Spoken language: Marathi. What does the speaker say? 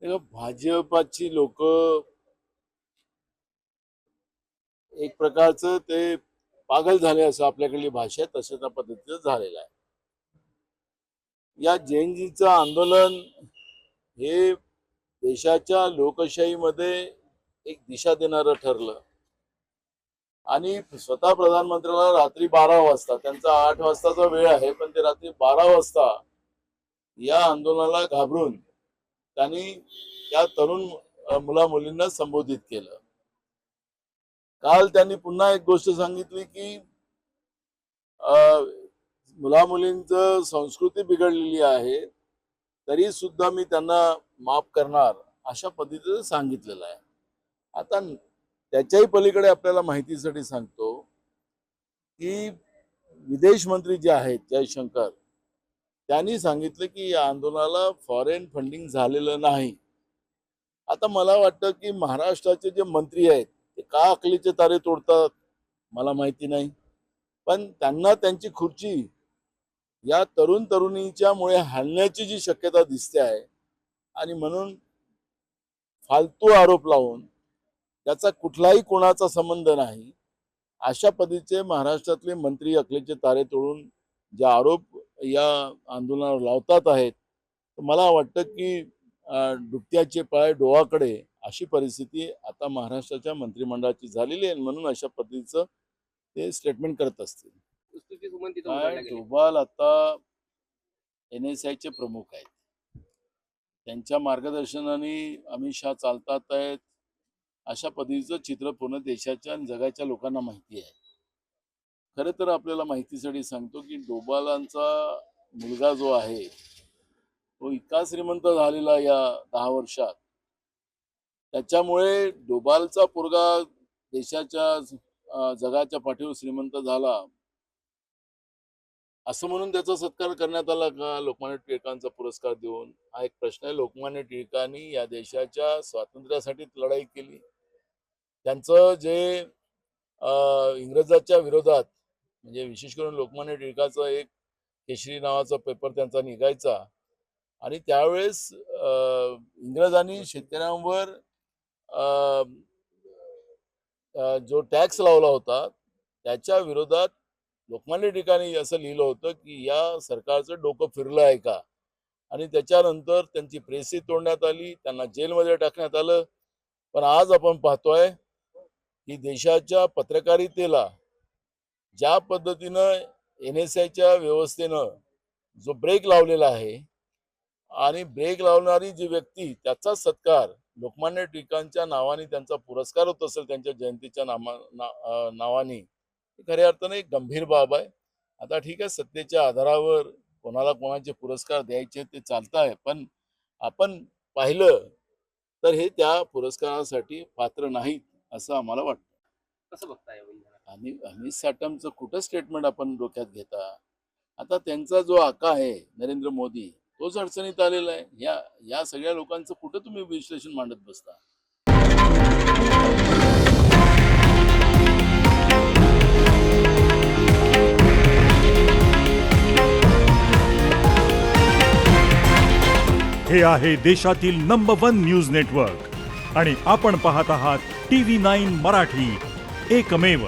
तेव्हा भाजपाची लोक एक प्रकारचं ते पागल झाले असं आपल्याकडली भाषा आहे, तशा त्या पद्धतीचं झालेलं आहे. या जैनजींचं आंदोलन हे देशाच्या लोकशाहीमध्ये एक दिशा देणारं ठरलं आणि स्वतः प्रधानमंत्र्याला रात्री 12 वाजता, त्यांचा 8 वाजताचा वेळ आहे, पण ते रात्री 12 वाजता या आंदोलनाला घाबरून त्यांनी त्या तरुण मुला मुलींना संबोधित केलं. काल त्यांनी पुन्हा एक गोष्ट सांगितली की मुला मुलींचं संस्कृती बिघडलेली आहे, तरी सुद्धा मी त्यांना माफ करणार, अशा पद्धतीचं सांगितलेलं आहे. आता त्याच्याही पलीकडे आपल्याला माहितीसाठी सांगतो की विदेश मंत्री जे आहेत जयशंकर, त्यांनी सांगितलं की या आंदोलनाला फॉरेन फंडिंग झालेलं नाही. आता मला वाटतं की महाराष्ट्राचे जे मंत्री आहेत ते का अकलीचे तारे तोडतात मला माहिती नाही, पण त्यांना त्यांची खुर्ची या तरुण तरुणीच्या मुळे हलण्याची जी शक्यता दिसते आहे आणि म्हणून फालतू आरोप लावून त्याचा कुठलाही कोणाचा संबंध नाही अशा पद्धतीचे महाराष्ट्रातले मंत्री अकलेचे तारे तोडून जे आरोप या आंदोलनावर लावतात आहेत, मला वाटतं की डुबत्याचे पाय डोहाकडे अशी परिस्थिती आता महाराष्ट्राच्या मंत्रिमंडळाची झालेली आहे, म्हणून अशा पद्धतीचं ते स्टेटमेंट करत असतील. डोभाल आता NSI चे प्रमुख आहेत, त्यांच्या मार्गदर्शनाने अमित शहा चालतात आहेत, अशा पद्धतीचं चित्र पूर्ण देशाच्या आणि जगाच्या लोकांना माहिती आहे. खरं तर आपल्याला माहितीसाठी सांगतो की डोभालांचा मुलगा जो आहे तो इतका श्रीमंत झालेला या 10 वर्षात, त्याच्यामुळे डोभालचा पोरगा देशाच्या जगाच्या पाठीवर श्रीमंत झाला असं म्हणून त्याचा सत्कार करण्यात आला का लोकमान्य टिळकांचा पुरस्कार देऊन? हा एक प्रश्न आहे. लोकमान्य टिळकांनी या देशाच्या स्वातंत्र्यासाठी लढाई केली. त्यांचं जे इंग्रजाच्या विरोधात, म्हणजे विशेष करून लोकमान्य टिळकाचा एक केशरी नावाचा पेपर त्यांचा निघायचा आणि त्यावेळेस इंग्रजांनी शेतकऱ्यांवर जो टॅक्स लावला होता त्याच्या विरोधात लोकमान्य टिळकांनी असं लिहिलं होतं की या सरकारचं डोकं फिरलं आहे का, आणि त्याच्यानंतर त्यांची प्रेसही तोडण्यात आली, त्यांना जेलमध्ये टाकण्यात आलं. पण आज आपण पाहतोय की देशाच्या पत्रकारितेला ज्या पद्धतीनं NSIच्या व्यवस्थेनं जो ब्रेक लावलेला आहे आणि ब्रेक लावणारी जी व्यक्ती त्याचा सत्कार लोकमान्य टिळकांच्या नावाने त्यांचा पुरस्कार होत असेल त्यांच्या जयंतीच्या नावाने, खऱ्या अर्थाने एक गंभीर बाब आहे. आता ठीक आहे, सत्तेच्या आधारावर कोणाला कोणाचे पुरस्कार द्यायचे ते चालतं आहे, पण आपण पाहिलं तर हे त्या पुरस्कारासाठी पात्र नाहीत असं आम्हाला वाटतं. कसं बघताय? अमित साटमचं कुठं स्टेटमेंट आपण डोक्यात घेता? आता त्यांचा जो आका आहे नरेंद्र मोदी, तोच अडचणीत आलेला आहे. या सगळ्या लोकांचं कुठं तुम्ही विश्लेषण मांडत बसता? हे आहे देशातील नंबर 1 न्यूज नेटवर्क आणि आपण पाहत आहात TV9 मराठी, एकमेव.